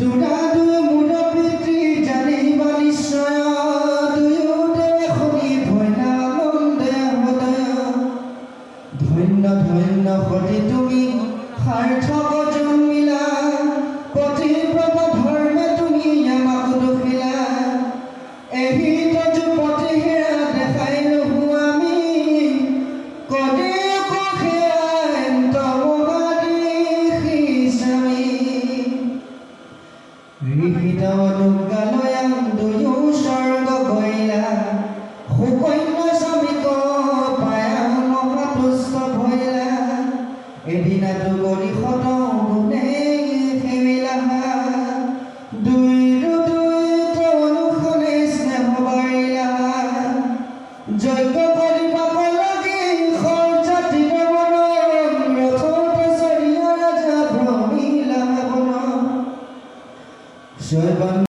তোৰা দুই মোৰ পিতৃ জানিবা নিশ্চয় দুয়োতে শুনি ভৈনা মন্দে হৃদয় ধন্য ধন্য সতী তুমি সাৰ্থক জন্মিলা পতিব্ৰত ধৰ্মে তুমি আমাক দুখিলা এহি তজুপতি হেৰা দেখাই নহো আমি কদে কখেন্ত মহাদেশী স্বামী ঋষিত অনুজ্ঞালয়াম দুয়ো স্বৰ্গ গৈলা সুকন্য স্বামীক পায়া মহাতুষ্ট ভৈলা এদিনাটো কৰি শত গুণে সেমিলা দুইৰো দুইটো অনুসনে স্নেহ বাৰিলা যজ্ঞ কৰিবা লাগি সৰজাতি দেৱন ৰথতে চৰিয়া ৰাজা ভ্ৰমিলা বন